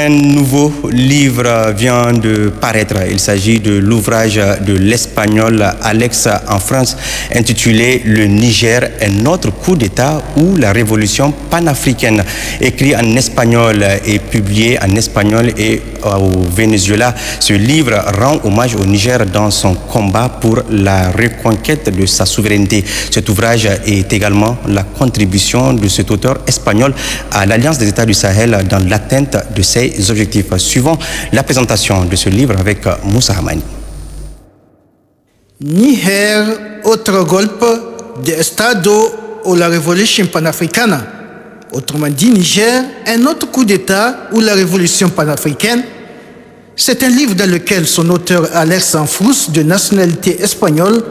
Un nouveau livre vient de paraître. Il s'agit de l'ouvrage de l'Espagnol Alex en France intitulé Le Niger, un autre coup d'État ou la révolution panafricaine. Écrit en espagnol et publié en espagnol et au Venezuela, ce livre rend hommage au Niger dans son combat pour la reconquête de sa souveraineté. Cet ouvrage est également la contribution de cet auteur espagnol à l'Alliance des États du Sahel dans l'atteinte de ses objectifs. Suivons la présentation de ce livre avec Moussa Hamani. Niger, otro golpe de Estado ou la révolution panafricaine. Autrement dit, Niger, un autre coup d'État ou la révolution panafricaine. C'est un livre dans lequel son auteur Alex Anfrous, de nationalité espagnole,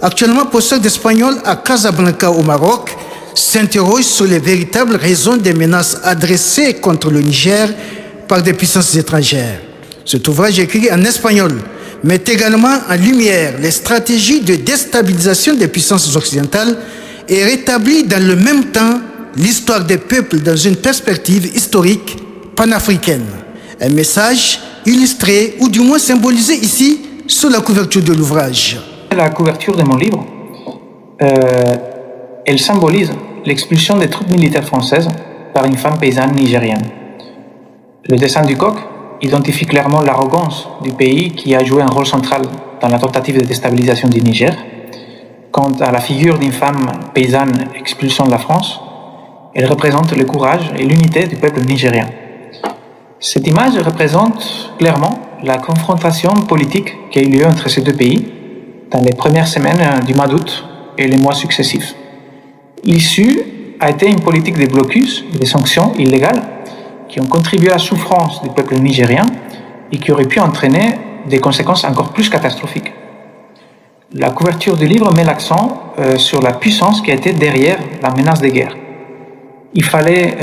actuellement professeur d'espagnol à Casablanca au Maroc, s'interroge sur les véritables raisons des menaces adressées contre le Niger par des puissances étrangères. Cet ouvrage écrit en espagnol met également en lumière les stratégies de déstabilisation des puissances occidentales et rétablit dans le même temps l'histoire des peuples dans une perspective historique panafricaine. Un message illustré ou du moins symbolisé ici sur la couverture de l'ouvrage. La couverture de mon livre, elle symbolise l'expulsion des troupes militaires françaises par une femme paysanne nigérienne. Le dessin du coq identifie clairement l'arrogance du pays qui a joué un rôle central dans la tentative de déstabilisation du Niger. Quant à la figure d'une femme paysanne expulsant la France, elle représente le courage et l'unité du peuple nigérien. Cette image représente clairement la confrontation politique qui a eu lieu entre ces deux pays dans les premières semaines du mois d'août et les mois successifs. L'issue a été une politique de blocus et de sanctions illégales qui ont contribué à la souffrance du peuple nigérien et qui auraient pu entraîner des conséquences encore plus catastrophiques. La couverture du livre met l'accent sur la puissance qui a été derrière la menace de guerre. Il fallait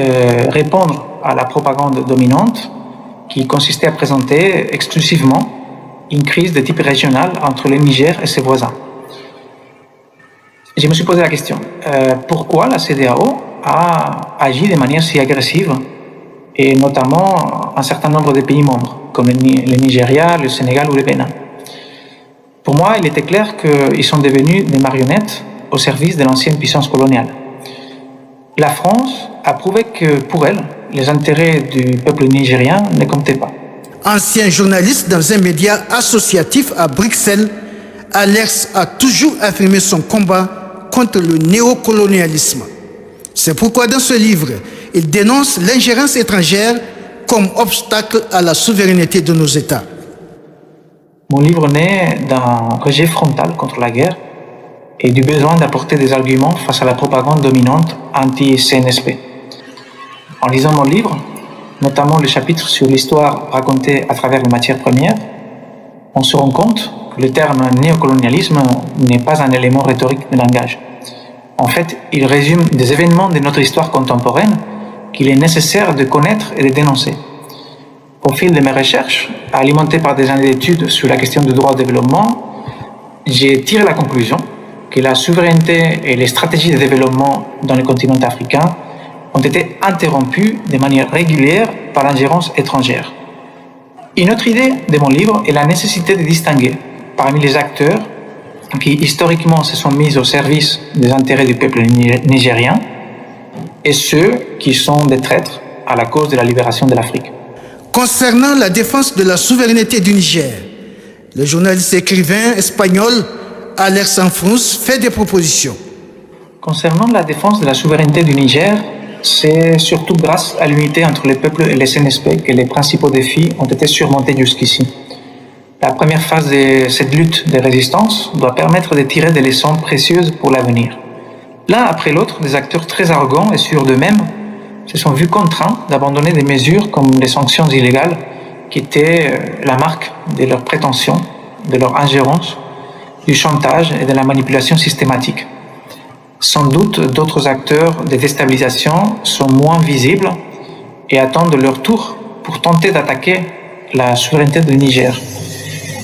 répondre à la propagande dominante qui consistait à présenter exclusivement une crise de type régional entre le Niger et ses voisins. Je me suis posé la question, pourquoi la CEDEAO a agi de manière si agressive et notamment un certain nombre de pays membres, comme le Nigeria, le Sénégal ou le Bénin. Pour moi, il était clair qu'ils sont devenus des marionnettes au service de l'ancienne puissance coloniale. La France a prouvé que pour elle, les intérêts du peuple nigérien ne comptaient pas. Ancien journaliste dans un média associatif à Bruxelles, Alex a toujours affirmé son combat contre le néocolonialisme. C'est pourquoi dans ce livre, il dénonce l'ingérence étrangère comme obstacle à la souveraineté de nos États. Mon livre naît d'un rejet frontal contre la guerre et du besoin d'apporter des arguments face à la propagande dominante anti-CNSP. En lisant mon livre, notamment le chapitre sur l'histoire racontée à travers les matières premières, on se rend compte que le terme néocolonialisme n'est pas un élément rhétorique de langage. En fait, il résume des événements de notre histoire contemporaine qu'il est nécessaire de connaître et de dénoncer. Au fil de mes recherches, alimentées par des années d'études sur la question du droit au développement, j'ai tiré la conclusion que la souveraineté et les stratégies de développement dans le continent africain ont été interrompues de manière régulière par l'ingérence étrangère. Une autre idée de mon livre est la nécessité de distinguer parmi les acteurs qui historiquement se sont mis au service des intérêts du peuple nigérien et ceux qui sont des traîtres à la cause de la libération de l'Afrique. Concernant la défense de la souveraineté du Niger, le journaliste écrivain espagnol Alex Anfrous fait des propositions. Concernant la défense de la souveraineté du Niger, c'est surtout grâce à l'unité entre les peuples et les CNSP que les principaux défis ont été surmontés jusqu'ici. La première phase de cette lutte de résistance doit permettre de tirer des leçons précieuses pour l'avenir. L'un après l'autre, des acteurs très arrogants et sûrs d'eux-mêmes se sont vus contraints d'abandonner des mesures comme les sanctions illégales qui étaient la marque de leurs prétentions, de leur ingérence, du chantage et de la manipulation systématique. Sans doute, d'autres acteurs de déstabilisation sont moins visibles et attendent leur tour pour tenter d'attaquer la souveraineté du Niger.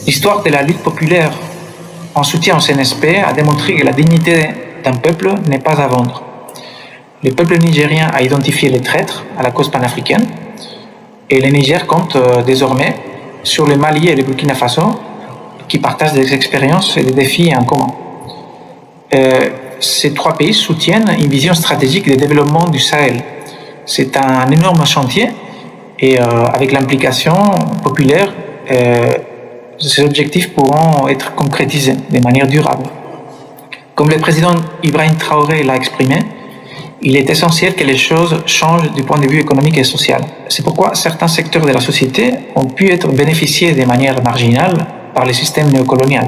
L'histoire de la lutte populaire en soutien au CNSP a démontré que la dignité d'un peuple n'est pas à vendre. Le peuple nigérien a identifié les traîtres à la cause panafricaine. Et le Niger compte désormais sur le Mali et le Burkina Faso qui partagent des expériences et des défis en commun. Ces trois pays soutiennent une vision stratégique de développement du Sahel. C'est un énorme chantier et avec l'implication populaire, ces objectifs pourront être concrétisés de manière durable. Comme le président Ibrahim Traoré l'a exprimé, il est essentiel que les choses changent du point de vue économique et social. C'est pourquoi certains secteurs de la société ont pu être bénéficiés de manière marginale par le système néocolonial.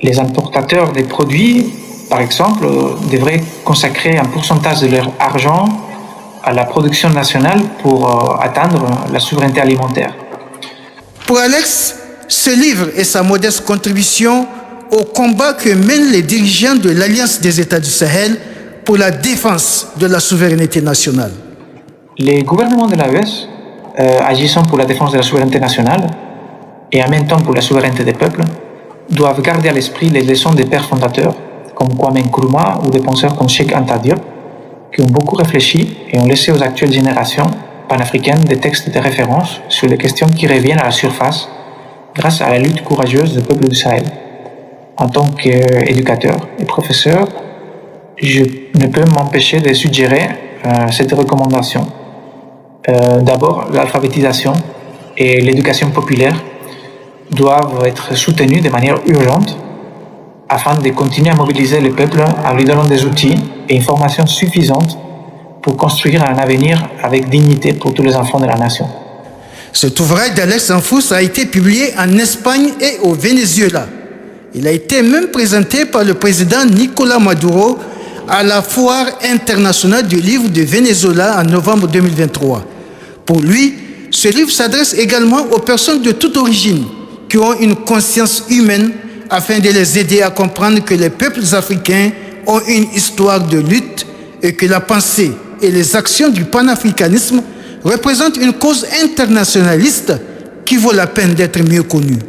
Les importateurs des produits, par exemple, devraient consacrer un pourcentage de leur argent à la production nationale pour atteindre la souveraineté alimentaire. Pour Alex, ce livre est sa modeste contribution au combat que mènent les dirigeants de l'Alliance des États du Sahel pour la défense de la souveraineté nationale. Les gouvernements de l'AES, agissant pour la défense de la souveraineté nationale et en même temps pour la souveraineté des peuples, doivent garder à l'esprit les leçons des pères fondateurs, comme Kwame Nkrumah ou des penseurs comme Cheikh Anta Diop, qui ont beaucoup réfléchi et ont laissé aux actuelles générations panafricaines des textes de référence sur les questions qui reviennent à la surface grâce à la lutte courageuse du peuple du Sahel. En tant qu'éducateur et professeur, je ne peux m'empêcher de suggérer cette recommandation. D'abord, l'alphabétisation et l'éducation populaire doivent être soutenues de manière urgente afin de continuer à mobiliser le peuple en lui donnant des outils et une formation suffisante pour construire un avenir avec dignité pour tous les enfants de la nation. Cet ouvrage d'Alex Anfous a été publié en Espagne et au Venezuela. Il a été même présenté par le président Nicolás Maduro à la Foire internationale du livre de Venezuela en novembre 2023. Pour lui, ce livre s'adresse également aux personnes de toute origine qui ont une conscience humaine afin de les aider à comprendre que les peuples africains ont une histoire de lutte et que la pensée et les actions du panafricanisme représentent une cause internationaliste qui vaut la peine d'être mieux connue.